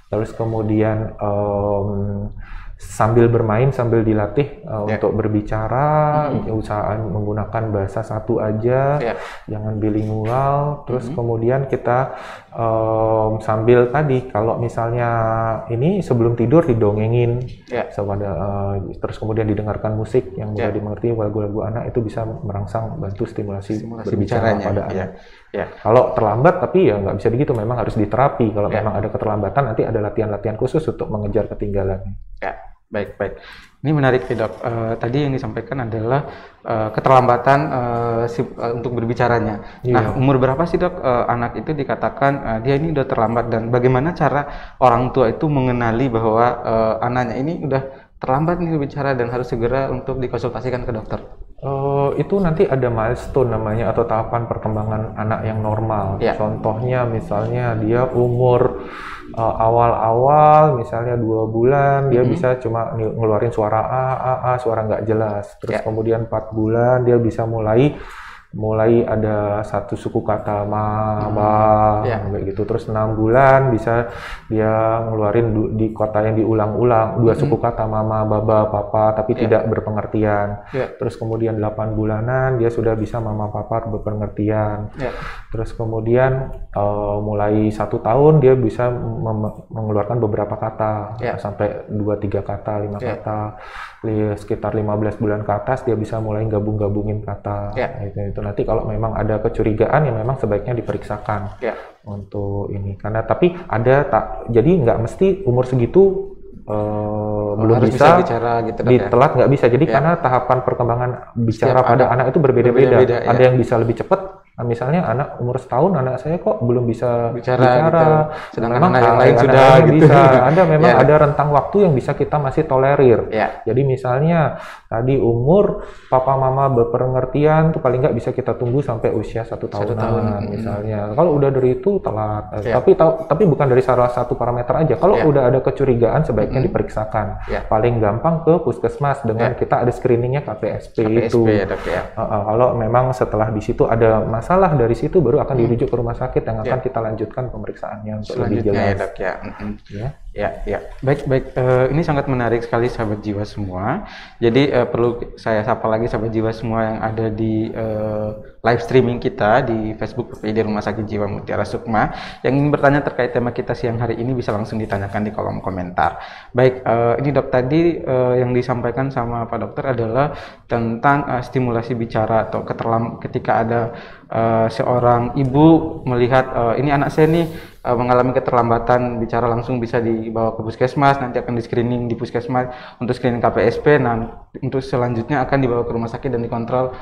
B: Terus kemudian sambil bermain, sambil dilatih untuk berbicara, usahakan menggunakan bahasa satu aja, jangan bilingual. Terus kemudian kita sambil tadi, kalau misalnya ini sebelum tidur didongengin, terus kemudian didengarkan musik yang mudah dimengerti, lagu-lagu anak itu bisa merangsang bantu stimulasi berbicara pada anak. Kalau terlambat, tapi ya nggak bisa begitu, memang harus diterapi. Kalau memang ada keterlambatan, nanti ada latihan-latihan khusus untuk mengejar ketinggalan.
A: Baik. Ini menarik nih Dok. Tadi yang disampaikan adalah keterlambatan untuk berbicaranya. Nah, umur berapa sih Dok anak itu dikatakan dia ini udah terlambat, dan bagaimana cara orang tua itu mengenali bahwa anaknya ini udah terlambat nih berbicara dan harus segera untuk dikonsultasikan ke dokter?
B: Itu nanti ada milestone namanya, atau tahapan perkembangan anak yang normal. Contohnya misalnya dia umur awal-awal misalnya 2 bulan, dia bisa cuma ngeluarin suara a, suara nggak jelas. Terus kemudian 4 bulan dia bisa mulai ada satu suku kata ma, ba, kayak gitu. Terus 6 bulan bisa dia ngeluarin di kata yang diulang-ulang, 2 suku kata mama, baba, papa, tapi tidak berpengertian. Terus kemudian 8 bulanan dia sudah bisa mama, papa berpengertian. Terus kemudian mulai 1 tahun dia bisa mengeluarkan beberapa kata, sampai 2-3 kata, 5 kata. Sekitar 15 bulan ke atas dia bisa mulai gabung-gabungin kata. Itu nanti kalau memang ada kecurigaan ya memang sebaiknya diperiksakan untuk ini. Karena tapi jadi nggak mesti umur segitu belum bisa bicara gitu, ditelat, nggak bisa. Jadi karena tahapan perkembangan bicara pada anak itu berbeda-beda. Ada yang bisa lebih cepat. Misalnya anak umur 1 tahun, anak saya kok belum bisa bicara gitu. Sedangkan anak yang lain sudah gitu. Bisa. Ada rentang waktu yang bisa kita masih tolerir. Jadi misalnya tadi umur papa mama berpengertian tuh paling nggak bisa kita tunggu sampai usia 1 tahunan misalnya. Kalau udah dari itu telat. Tapi bukan dari salah satu parameter aja. Kalau udah ada kecurigaan sebaiknya diperiksakan. Paling gampang ke puskesmas dengan kita ada screeningnya KPSP itu. Kalau memang setelah di situ ada masalah dari situ baru akan dirujuk ke rumah sakit yang akan kita lanjutkan pemeriksaannya untuk lebih jelas.
A: Ya. Baik. Ini sangat menarik sekali sahabat jiwa semua. Jadi perlu saya sapa lagi sahabat jiwa semua yang ada di live streaming kita di Facebook PPID Rumah Sakit Jiwa Mutiara Sukma. Yang ingin bertanya terkait tema kita siang hari ini bisa langsung ditanyakan di kolom komentar. Baik, ini dok tadi yang disampaikan sama Pak Dokter adalah tentang stimulasi bicara atau ketika ada seorang ibu melihat ini anak saya nih mengalami keterlambatan bicara, langsung bisa dibawa ke puskesmas, nanti akan di screening di puskesmas untuk screening KPSP. Nah, untuk selanjutnya akan dibawa ke rumah sakit dan dikontrol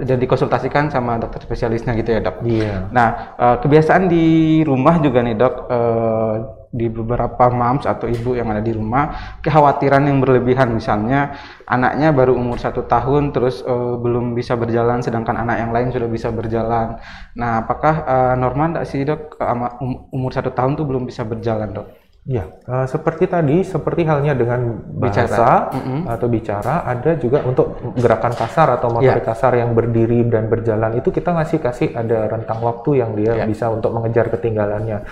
A: dan dikonsultasikan sama dokter spesialisnya gitu ya dok.
B: Iya.
A: Nah, kebiasaan di rumah juga nih dok, di beberapa moms atau ibu yang ada di rumah, kekhawatiran yang berlebihan, misalnya anaknya baru umur 1 tahun terus belum bisa berjalan sedangkan anak yang lain sudah bisa berjalan. Nah, apakah normal nggak sih dok umur 1 tahun tuh belum bisa berjalan dok?
B: Ya, seperti tadi, seperti halnya dengan bahasa atau bicara, ada juga untuk gerakan kasar atau motorik kasar yang berdiri dan berjalan, itu kita kasih ada rentang waktu yang dia bisa untuk mengejar ketinggalannya.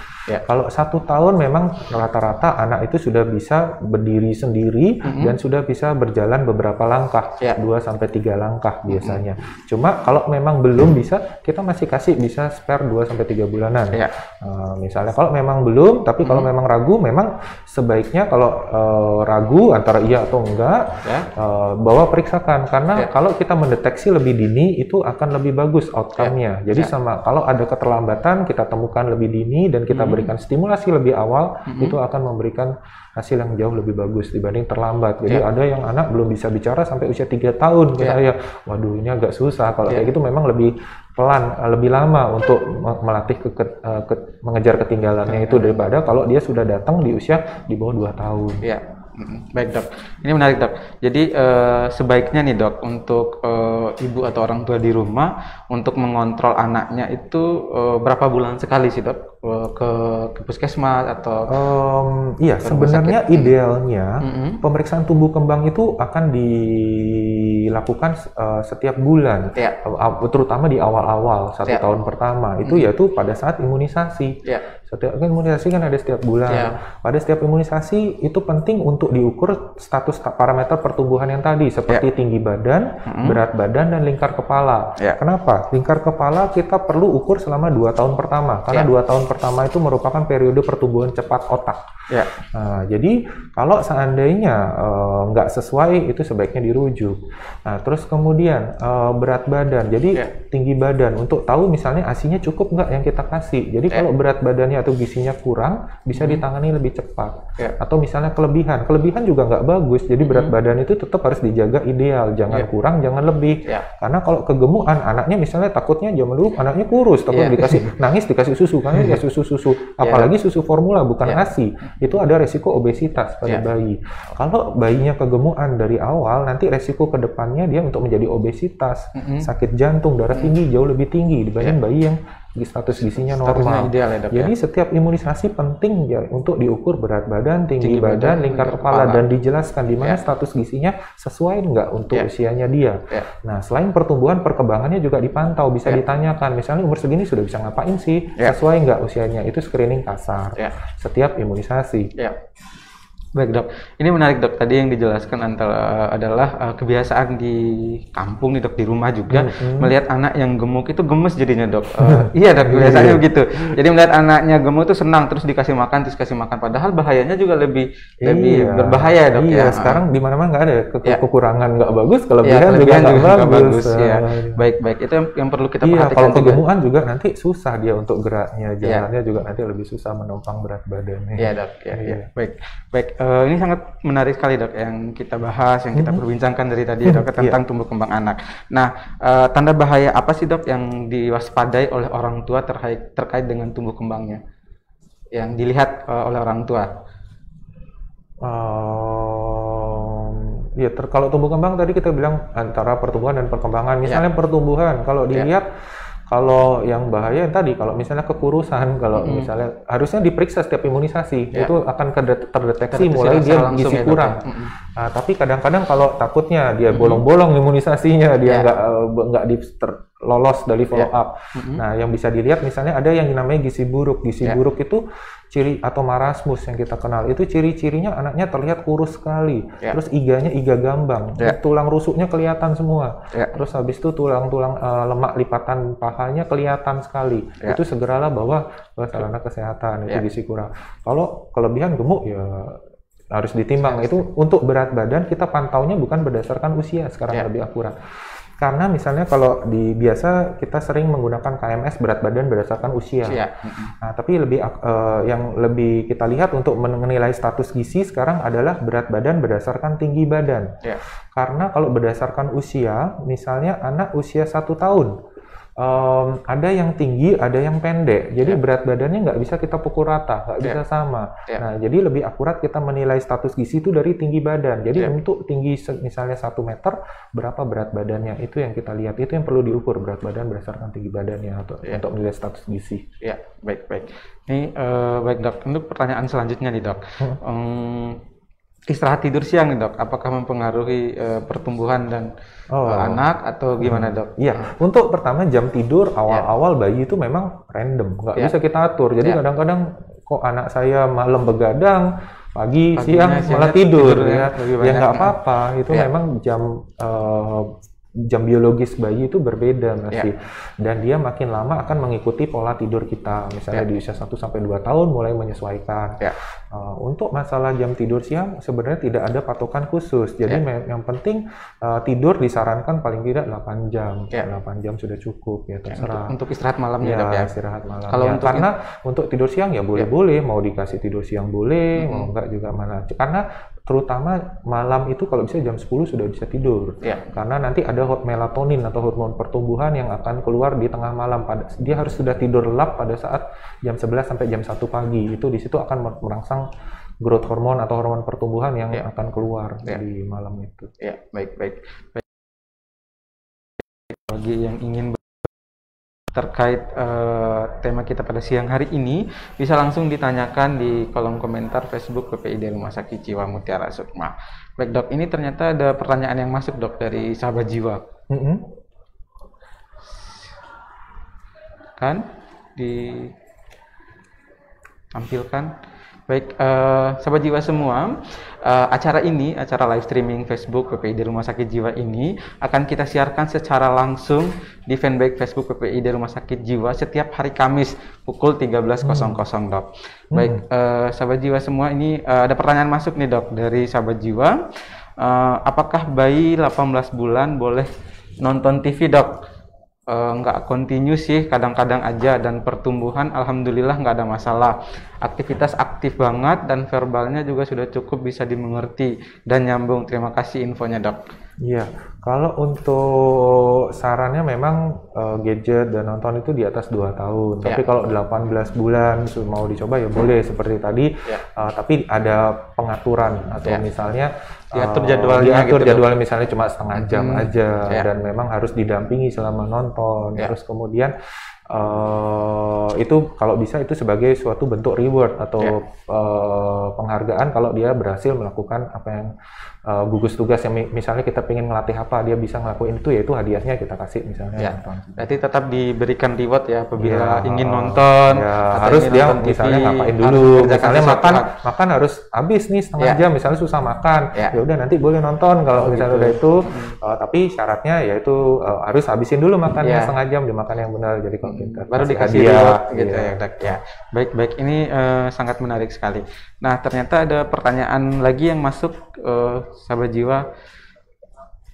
B: Kalau 1 tahun memang rata-rata anak itu sudah bisa berdiri sendiri dan sudah bisa berjalan beberapa langkah, 2-3 langkah biasanya. Cuma kalau memang belum bisa, kita masih kasih bisa spare 2-3 bulanan. Misalnya kalau memang belum, tapi kalau memang ragu, memang sebaiknya kalau ragu antara iya atau enggak, bawa periksakan, karena kalau kita mendeteksi lebih dini itu akan lebih bagus outcome-nya. Jadi sama kalau ada keterlambatan kita temukan lebih dini dan kita berikan stimulasi lebih awal, itu akan memberikan hasil yang jauh lebih bagus dibanding terlambat. Jadi ada yang anak belum bisa bicara sampai usia 3 tahun, ya, waduh ini agak susah. Kalau kayak gitu memang lebih pelan, lebih lama untuk melatih mengejar ketinggalannya itu daripada kalau dia sudah datang di usia di bawah 2 tahun.
A: Baik dok, ini menarik dok. Jadi sebaiknya nih dok, untuk ibu atau orang tua di rumah untuk mengontrol anaknya itu berapa bulan sekali sih dok ke puskesmas atau?
B: Iya, sebenarnya idealnya pemeriksaan tumbuh kembang itu akan dilakukan setiap bulan, terutama di awal-awal 1 tahun pertama itu yaitu pada saat imunisasi. Setiap imunisasi kan ada setiap bulan. Pada setiap imunisasi itu penting untuk diukur status parameter pertumbuhan yang tadi, seperti tinggi badan, berat badan, dan lingkar kepala. Kenapa? Lingkar kepala kita perlu ukur selama 2 tahun pertama, karena 2 tahun pertama itu merupakan periode pertumbuhan cepat otak. Nah, jadi kalau seandainya nggak sesuai, itu sebaiknya dirujuk. Nah, terus kemudian berat badan, jadi tinggi badan, untuk tahu misalnya ASI-nya cukup nggak yang kita kasih. Jadi kalau berat badannya atau gizinya kurang, bisa ditangani lebih cepat. Atau misalnya kelebihan juga nggak bagus, jadi berat badan itu tetap harus dijaga ideal, jangan kurang, jangan lebih. Karena kalau kegemukan, anaknya misalnya takutnya zaman dulu anaknya kurus, takut dikasih nangis dikasih susu, karena dikasih susu, apalagi susu formula bukan ASI, itu ada resiko obesitas pada bayi. Kalau bayinya kegemukan dari awal, nanti resiko kedepannya dia untuk menjadi obesitas, sakit jantung, darah tinggi jauh lebih tinggi dibanding bayi yang status gizinya normal. Ideal, ya, dok, jadi setiap imunisasi penting ya untuk diukur berat badan, tinggi badan, lingkar kepala, dan dijelaskan di mana status gizinya sesuai nggak untuk usianya dia. Nah, selain pertumbuhan, perkembangannya juga dipantau, bisa ditanyakan, misalnya umur segini sudah bisa ngapain sih, sesuai nggak usianya, itu screening kasar setiap imunisasi.
A: Baik dok, ini menarik dok, tadi yang dijelaskan adalah kebiasaan di kampung nih dok, di rumah juga melihat anak yang gemuk itu gemes jadinya dok. Iya dok, biasanya begitu. Jadi melihat anaknya gemuk itu senang, terus dikasih makan, padahal bahayanya juga lebih berbahaya dok.
B: Sekarang di mana-mana nggak ada kekurangan nggak bagus, kelebihan juga nggak bagus.
A: Baik, itu yang perlu kita perhatikan.
B: Kalau kegemukan juga nanti susah dia untuk geraknya, jalannya juga nanti lebih susah menopang berat badannya.
A: Iya dok, baik. Ini sangat menarik sekali dok yang kita bahas, yang kita perbincangkan dari tadi dok, tentang tumbuh kembang anak. Nah, tanda bahaya apa sih dok yang diwaspadai oleh orang tua terkait dengan tumbuh kembangnya yang dilihat oleh orang tua?
B: Kalau tumbuh kembang tadi kita bilang antara pertumbuhan dan perkembangan. Misalnya pertumbuhan, kalau dilihat kalau yang bahaya tadi, kalau misalnya kekurusan, kalau misalnya harusnya diperiksa setiap imunisasi, itu akan terdeteksi mulai dia gizi kurang. Nah, tapi kadang-kadang kalau takutnya dia bolong-bolong imunisasinya, dia nggak lolos dari follow up. Nah, yang bisa dilihat misalnya ada yang namanya gizi buruk. Gizi buruk itu ciri atau marasmus yang kita kenal. Itu ciri-cirinya anaknya terlihat kurus sekali. Terus iganya iga gambang. Tulang rusuknya kelihatan semua. Terus habis itu tulang-tulang lemak lipatan pahanya kelihatan sekali. Itu segeralah bawa ke sarana kesehatan, itu gizi kurang. Kalau kelebihan gemuk ya harus ditimbang. Itu untuk berat badan kita pantaunya bukan berdasarkan usia, sekarang lebih akurat. Karena misalnya kalau biasa kita sering menggunakan KMS berat badan berdasarkan usia. Nah, tapi yang lebih kita lihat untuk menilai status gizi sekarang adalah berat badan berdasarkan tinggi badan. Karena kalau berdasarkan usia, misalnya anak usia 1 tahun, ada yang tinggi, ada yang pendek. Jadi berat badannya nggak bisa kita pukul rata, nggak bisa sama. Nah, jadi lebih akurat kita menilai status gizi itu dari tinggi badan. Jadi untuk tinggi misalnya 1 meter, berapa berat badannya? Itu yang kita lihat. Itu yang perlu diukur, berat badan berdasarkan tinggi badannya untuk menilai status gizi.
A: Ya, baik. Ini baik dok. Untuk pertanyaan selanjutnya nih dok. Istirahat tidur siang nih dok, apakah mempengaruhi pertumbuhan dan anak atau gimana dok?
B: Iya, untuk pertama jam tidur awal-awal bayi itu memang random, nggak bisa kita atur. Jadi kadang-kadang kok anak saya malam begadang, siang malah tidur ya nggak apa-apa. Itu memang jam biologis bayi itu berbeda masih. Dan dia makin lama akan mengikuti pola tidur kita. Misalnya di usia 1-2 tahun mulai menyesuaikan. Untuk masalah jam tidur siang sebenarnya tidak ada patokan khusus. Jadi yang penting tidur disarankan paling tidak 8 jam. 8 jam sudah cukup ya, terserah.
A: Untuk istirahat malamnya dok ya?
B: Istirahat malam. Kalau karena untuk tidur siang ya boleh-boleh, mau dikasih tidur siang boleh, mau enggak juga mana. Karena terutama malam itu kalau bisa jam 10 sudah bisa tidur. Karena nanti ada melatonin atau hormon pertumbuhan yang akan keluar di tengah malam. Dia harus sudah tidur lelap pada saat jam 11 sampai jam 1 pagi. Itu di situ akan merangsang growth hormon atau hormon pertumbuhan yang akan keluar di malam itu.
A: Baik. Bagi yang ingin terkait tema kita pada siang hari ini, bisa langsung ditanyakan di kolom komentar Facebook PPID Rumah Sakit Jiwa Mutiara Sukma. Baik dok, ini ternyata ada pertanyaan yang masuk dok dari sahabat jiwa. Kan ditampilkan. Baik, sahabat jiwa semua, acara live streaming Facebook PPID Rumah Sakit Jiwa ini akan kita siarkan secara langsung di fanpage Facebook PPID Rumah Sakit Jiwa setiap hari Kamis pukul 13.00 dok. Baik, sahabat jiwa semua, ini ada pertanyaan masuk nih dok dari sahabat jiwa. Apakah bayi 18 bulan boleh nonton TV dok? Nggak continue sih, kadang-kadang aja, dan pertumbuhan alhamdulillah nggak ada masalah. Aktivitas aktif banget dan verbalnya juga sudah cukup bisa dimengerti dan nyambung. Terima kasih infonya dok.
B: Iya, kalau untuk sarannya memang gadget dan nonton itu di atas 2 tahun. Tapi kalau 18 bulan mau dicoba ya boleh seperti tadi. Tapi ada pengaturan atau misalnya
A: diatur jadwalnya,
B: jadwalnya misalnya cuma setengah jam aja, dan memang harus didampingi selama nonton. Terus kemudian itu kalau bisa itu sebagai suatu bentuk reward atau penghargaan kalau dia berhasil melakukan apa yang gugus tugas yang misalnya kita pengen ngelatih apa, dia bisa ngelakuin itu, ya itu hadiahnya kita kasih misalnya.
A: Berarti tetap diberikan reward ya apabila ingin nonton.
B: Harus dia misalnya ngapain dulu, misalnya makan harus habis nih setengah jam, misalnya susah makan, ya udah nanti boleh nonton kalau misalnya udah itu. Tapi syaratnya yaitu harus habisin dulu makannya setengah jam, dimakan yang benar. Jadi kalau kita
A: baru dikasih reward gitu ya dok. Baik, ini sangat menarik sekali. Nah, ternyata ada pertanyaan lagi yang masuk, sahabat jiwa.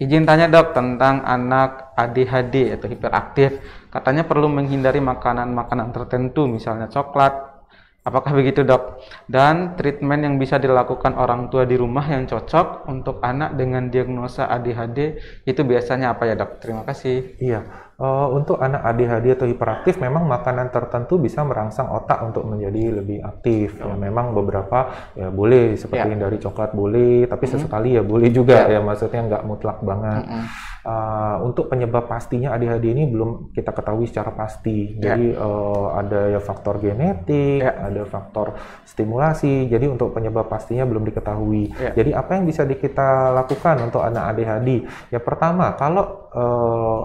A: Izin tanya dok tentang anak ADHD atau hiperaktif. Katanya perlu menghindari makanan-makanan tertentu, misalnya coklat. Apakah begitu dok? Dan treatment yang bisa dilakukan orang tua di rumah yang cocok untuk anak dengan diagnosa ADHD itu biasanya apa ya dok? Terima kasih.
B: Iya, untuk anak ADHD atau hiperaktif memang makanan tertentu bisa merangsang otak untuk menjadi lebih aktif. Ya, memang beberapa ya boleh, seperti dari coklat boleh, tapi sesekali ya boleh juga ya, maksudnya nggak mutlak banget. Untuk penyebab pastinya ADHD ini belum kita ketahui secara pasti. Jadi ada ya faktor genetik, ada faktor stimulasi. Jadi untuk penyebab pastinya belum diketahui. Jadi apa yang bisa kita lakukan untuk anak ADHD? Ya pertama, kalau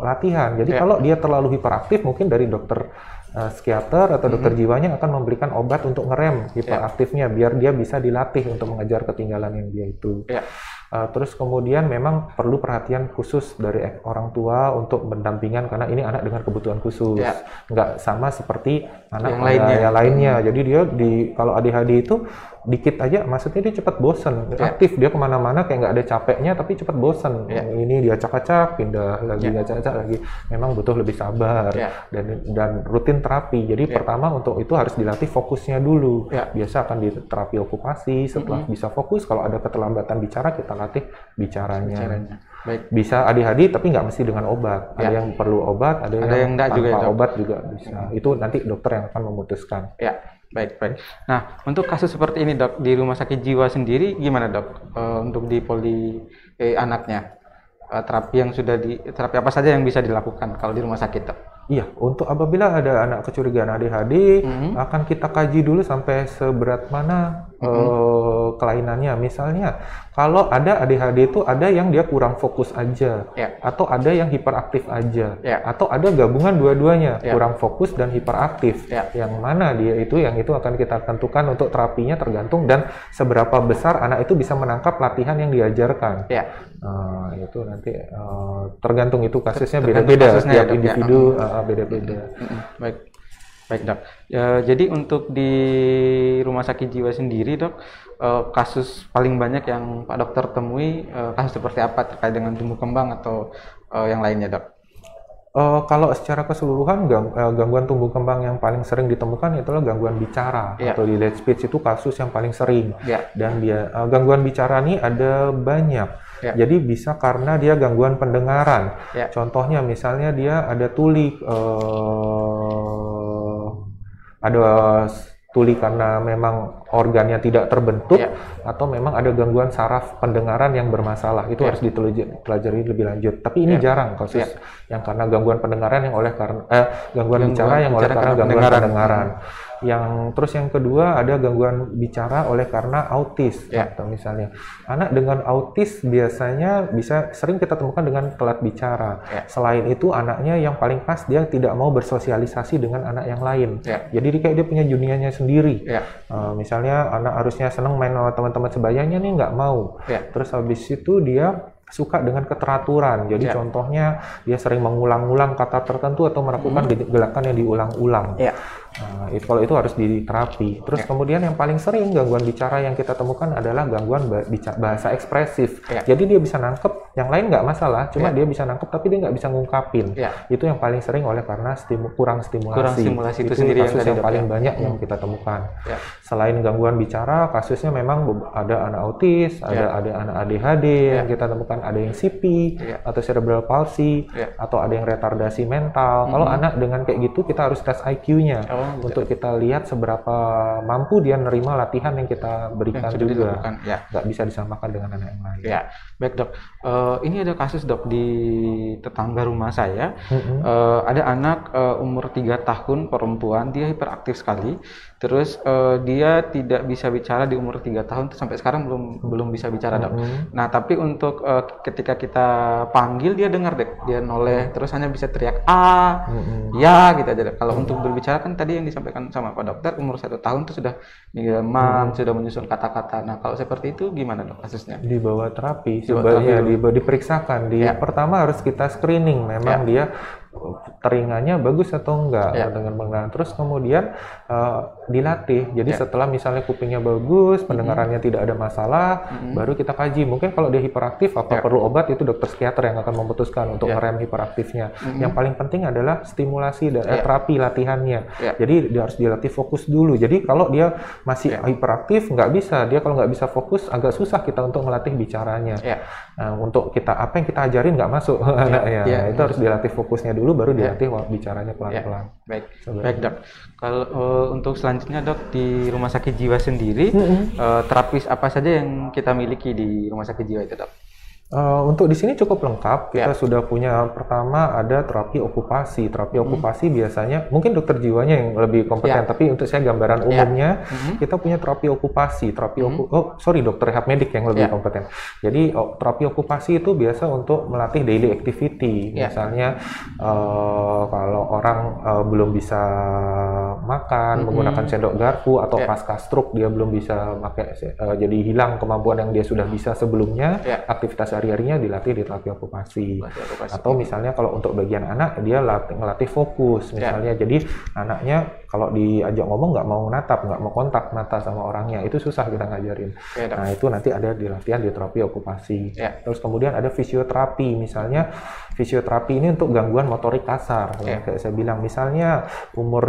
B: latihan. Jadi kalau dia terlalu hiperaktif, mungkin dari dokter psikiater atau dokter jiwanya akan memberikan obat untuk ngerem hiperaktifnya biar dia bisa dilatih untuk mengejar ketinggalan yang dia itu. Terus kemudian memang perlu perhatian khusus dari orang tua untuk pendampingan karena ini anak dengan kebutuhan khusus, nggak sama seperti anak yang lainnya. Jadi dia kalau ADHD itu dikit aja, maksudnya dia cepat bosen, aktif dia kemana-mana kayak nggak ada capeknya tapi cepat bosen. Ini dia acak-acak, pindah lagi, acak-acak lagi. Memang butuh lebih sabar dan rutin terapi. Jadi pertama untuk itu harus dilatih fokusnya dulu. Biasa akan di terapi okupasi. Setelah bisa fokus, kalau ada keterlambatan bicara kita latih bicaranya. Baik. Bisa ADHD tapi nggak mesti dengan obat. Ada yang perlu obat, ada yang tanpa juga, obat juga bisa. Itu nanti dokter yang akan memutuskan.
A: Baik. Nah, untuk kasus seperti ini dok, di rumah sakit jiwa sendiri gimana dok? Untuk di anaknya, terapi apa saja yang bisa dilakukan kalau di rumah sakit dok?
B: Iya, untuk apabila ada anak kecurigaan ADHD, akan kita kaji dulu sampai seberat mana kelainannya. Misalnya, kalau ada ADHD itu ada yang dia kurang fokus aja, atau ada yang hiperaktif aja, atau ada gabungan dua-duanya, kurang fokus dan hiperaktif. Yang mana yang itu akan kita tentukan untuk terapinya tergantung dan seberapa besar anak itu bisa menangkap latihan yang diajarkan. Itu nanti tergantung itu kasusnya beda-beda, setiap individu beda-beda.
A: Baik dok. Jadi untuk di rumah sakit jiwa sendiri dok, kasus paling banyak yang Pak Dokter temui kasus seperti apa terkait dengan tumbuh kembang atau yang lainnya dok?
B: Kalau secara keseluruhan gangguan tumbuh kembang yang paling sering ditemukan itulah gangguan bicara atau delayed speech, itu kasus yang paling sering. Dan gangguan bicara ini ada banyak. Jadi bisa karena dia gangguan pendengaran. Contohnya misalnya dia ada tuli karena memang organnya tidak terbentuk, atau memang ada gangguan saraf pendengaran yang bermasalah. Itu harus dipelajari lebih lanjut. Tapi ini jarang kasus yang karena gangguan pendengaran yang gangguan bicara yang oleh karena gangguan pendengaran. Terus yang kedua ada gangguan bicara oleh karena autis. Atau misalnya anak dengan autis biasanya sering kita temukan dengan telat bicara. Selain itu anaknya yang paling pas dia tidak mau bersosialisasi dengan anak yang lain. Jadi kayak dia punya dunianya sendiri. Misalnya anak harusnya senang main sama teman-teman sebayanya nih nggak mau. Terus habis itu dia suka dengan keteraturan. Jadi contohnya dia sering mengulang-ulang kata tertentu atau melakukan gerakan yang diulang-ulang. Kalau itu harus diterapi. Terus kemudian yang paling sering gangguan bicara yang kita temukan adalah gangguan bahasa ekspresif. Jadi dia bisa nangkep, yang lain nggak masalah, cuma dia bisa nangkep tapi dia nggak bisa ngungkapin. Itu yang paling sering oleh karena kurang stimulasi.
A: Itu sendiri
B: kasus yang paling banyak yang kita temukan. Selain gangguan bicara, kasusnya memang ada anak autis, ada anak ADHD yang kita temukan, ada yang CP atau cerebral palsy, atau ada yang retardasi mental. Kalau anak dengan kayak gitu kita harus tes IQ-nya. Untuk kita lihat seberapa mampu dia menerima latihan yang kita berikan juga. Nggak bisa disamakan dengan anak yang lain.
A: Baik dok. Ini ada kasus dok di tetangga rumah saya. Ada anak umur 3 tahun perempuan, dia hiperaktif sekali. Terus dia tidak bisa bicara di umur 3 tahun sampai sekarang belum bisa bicara dok. Nah tapi untuk ketika kita panggil dia dengar deh, dia noleh terus hanya bisa teriak ya gitu aja dok. Kalau untuk berbicara kan tadi yang disampaikan sama Pak Dokter umur 1 tahun itu sudah demam, sudah menyusun kata-kata. Nah kalau seperti itu gimana dok kasusnya?
B: Dibawa terapi, diperiksakan. Pertama harus kita screening, memang dia telinganya bagus atau enggak dengan pendengaran. Terus kemudian dilatih. Jadi setelah misalnya kupingnya bagus, pendengarannya tidak ada masalah, baru kita kaji. Mungkin kalau dia hiperaktif, apa perlu obat, itu dokter psikiater yang akan memutuskan untuk ngerem hiperaktifnya. Yang paling penting adalah stimulasi dan terapi latihannya. Jadi dia harus dilatih fokus dulu. Jadi kalau dia masih hiperaktif, nggak bisa. Dia kalau nggak bisa fokus, agak susah kita untuk melatih bicaranya. Untuk apa yang kita ajarin nggak masuk anaknya. Itu harus dilatih fokusnya dulu, baru dilatih bicaranya pelan-pelan.
A: Baik dok. Kalau untuk selanjutnya dok, di rumah sakit jiwa sendiri terapis apa saja yang kita miliki di rumah sakit jiwa itu dok?
B: Untuk di sini cukup lengkap. Kita sudah punya, pertama ada terapi okupasi. Terapi okupasi biasanya mungkin dokter jiwanya yang lebih kompeten, tapi untuk saya gambaran umumnya kita punya terapi okupasi. Dokter rehab medik yang lebih kompeten. Jadi terapi okupasi itu biasa untuk melatih daily activity. Misalnya kalau orang belum bisa makan menggunakan sendok garpu atau pasca stroke dia belum bisa pakai, jadi hilang kemampuan yang dia sudah bisa sebelumnya, aktivitas hari-harinya dilatih di terapi okupasi. Atau misalnya kalau untuk bagian anak dia ngelatih fokus misalnya, jadi anaknya kalau diajak ngomong nggak mau natap, nggak mau kontak mata sama orangnya, itu susah kita ngajarin. Nah itu nanti ada di latihan di terapi okupasi. Terus kemudian ada fisioterapi, misalnya fisioterapi ini untuk gangguan motorik kasar. Kayak saya bilang, misalnya umur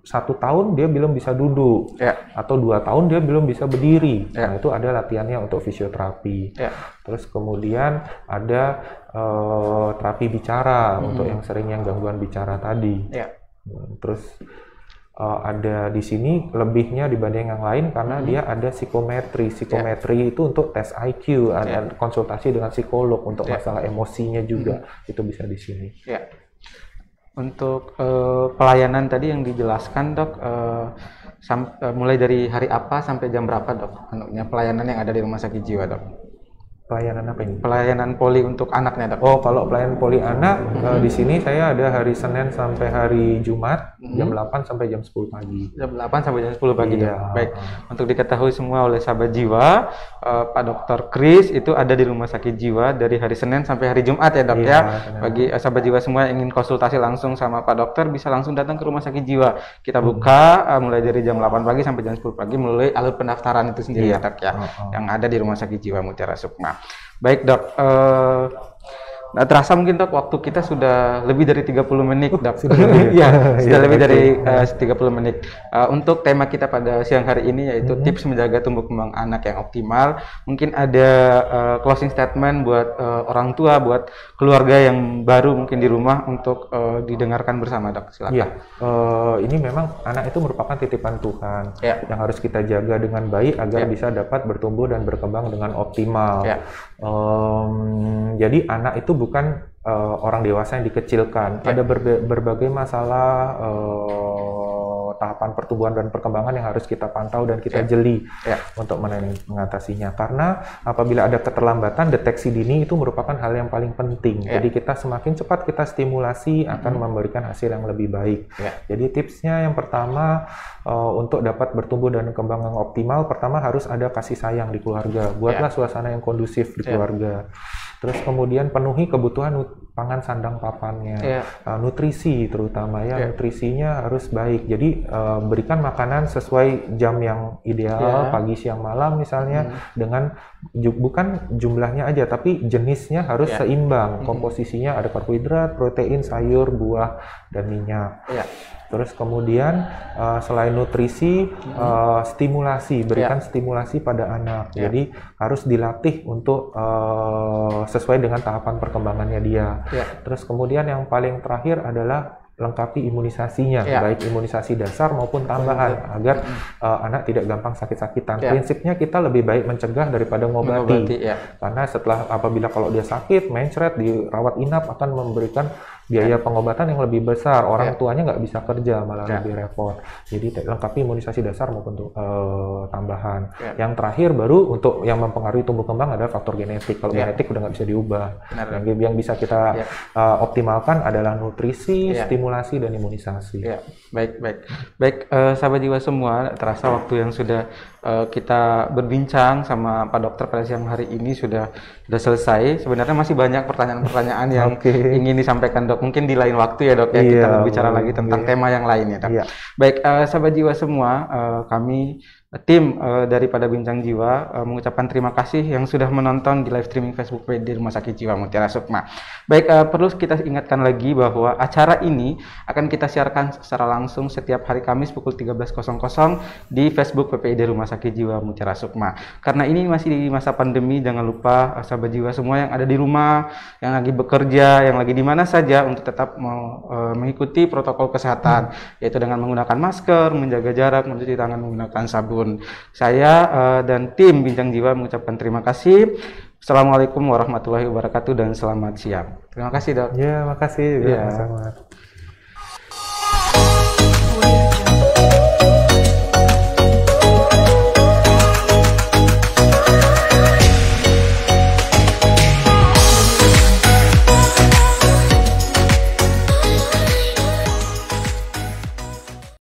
B: 1 tahun dia belum bisa duduk, atau 2 tahun dia belum bisa berdiri. Nah itu ada latihannya untuk fisioterapi. Terus kemudian ada terapi bicara untuk yang sering yang gangguan bicara tadi. Terus ada di sini lebihnya dibanding yang lain karena dia ada psikometri. Psikometri itu untuk tes IQ, ada konsultasi dengan psikolog untuk masalah emosinya juga, itu bisa di sini.
A: Untuk pelayanan tadi yang dijelaskan dok, mulai dari hari apa sampai jam berapa dok? Pelayanan yang ada di rumah sakit jiwa dok?
B: Pelayanan apa ini?
A: Pelayanan poli untuk anaknya dok.
B: Oh, kalau pelayanan poli anak di sini saya ada hari Senin sampai hari Jumat jam 8 sampai jam 10 pagi.
A: Jam 8 sampai jam 10 pagi dok. Baik. Untuk diketahui semua oleh sahabat jiwa, Pak Dr. Kris itu ada di rumah sakit jiwa dari hari Senin sampai hari Jumat ya dok ya. Bagi sahabat jiwa semua yang ingin konsultasi langsung sama Pak Dokter bisa langsung datang ke rumah sakit jiwa. Kita buka mulai dari jam 8 pagi sampai jam 10 pagi melalui alur pendaftaran itu sendiri ya dok ya. Yang ada di rumah sakit jiwa Mutiara Sukma. Baik dok, terasa mungkin dok waktu kita sudah lebih dari 30 menit dok. Sudah lebih dari 30 menit. Untuk tema kita pada siang hari ini yaitu tips menjaga tumbuh kembang anak yang optimal. Mungkin ada closing statement buat orang tua, buat keluarga yang baru mungkin di rumah untuk didengarkan bersama dok. Silakan.
B: Ini memang anak itu merupakan titipan Tuhan yang harus kita jaga dengan baik agar bisa dapat bertumbuh dan berkembang dengan optimal. Jadi anak itu bukan orang dewasa yang dikecilkan. Ada berbagai masalah tahapan pertumbuhan dan perkembangan yang harus kita pantau dan kita jeli untuk mengatasinya. Karena apabila ada keterlambatan, deteksi dini itu merupakan hal yang paling penting. Jadi kita semakin cepat kita stimulasi akan memberikan hasil yang lebih baik. Jadi tipsnya yang pertama, untuk dapat bertumbuh dan berkembang yang optimal, pertama harus ada kasih sayang di keluarga. Buatlah suasana yang kondusif di keluarga. Terus kemudian penuhi kebutuhan pangan sandang papannya, nutrisi terutama nutrisinya harus baik. Jadi berikan makanan sesuai jam yang ideal, pagi, siang, malam misalnya, dengan bukan jumlahnya aja, tapi jenisnya harus seimbang. Komposisinya ada karbohidrat, protein, sayur, buah, dan minyak. Terus kemudian selain nutrisi, stimulasi, berikan stimulasi pada anak. Jadi harus dilatih untuk sesuai dengan tahapan perkembangannya dia. Terus kemudian yang paling terakhir adalah lengkapi imunisasinya, baik imunisasi dasar maupun tambahan, agar anak tidak gampang sakit-sakitan. Prinsipnya kita lebih baik mencegah daripada ngobati. Karena apabila kalau dia sakit, mencret, dirawat inap akan memberikan biaya pengobatan yang lebih besar. Orang tuanya nggak bisa kerja, malah lebih repot. Jadi lengkapi imunisasi dasar maupun tambahan. Yang terakhir baru untuk yang mempengaruhi tumbuh kembang adalah faktor genetik. Kalau genetik udah nggak bisa diubah. Yang bisa kita optimalkan adalah nutrisi, stimulasi, dan imunisasi.
A: Baik, sahabat jiwa semua, terasa waktu yang sudah kita berbincang sama Pak Dokter pada siang hari ini sudah selesai. Sebenarnya masih banyak pertanyaan-pertanyaan yang ingin disampaikan dok. Mungkin di lain waktu ya dok ya, kita berbicara lagi tentang tema yang lain ya dok. Baik, sahabat jiwa semua, kami tim daripada Bincang Jiwa mengucapkan terima kasih yang sudah menonton di live streaming Facebook di Rumah Sakit Jiwa Mutiara Sukma. Baik, perlu kita ingatkan lagi bahwa acara ini akan kita siarkan secara langsung setiap hari Kamis pukul 13.00 di Facebook PPID Rumah Sakit Jiwa Mutiara Sukma. Karena ini masih di masa pandemi, jangan lupa sahabat jiwa semua yang ada di rumah, yang lagi bekerja, yang lagi di mana saja, untuk tetap mengikuti protokol kesehatan, yaitu dengan menggunakan masker, menjaga jarak, mencuci tangan menggunakan sabun. Saya dan tim Bincang Jiwa mengucapkan terima kasih. Assalamualaikum warahmatullahi wabarakatuh dan selamat siang. Terima kasih, Dok.
B: Ya, makasih juga
A: Iya.
B: sama-sama.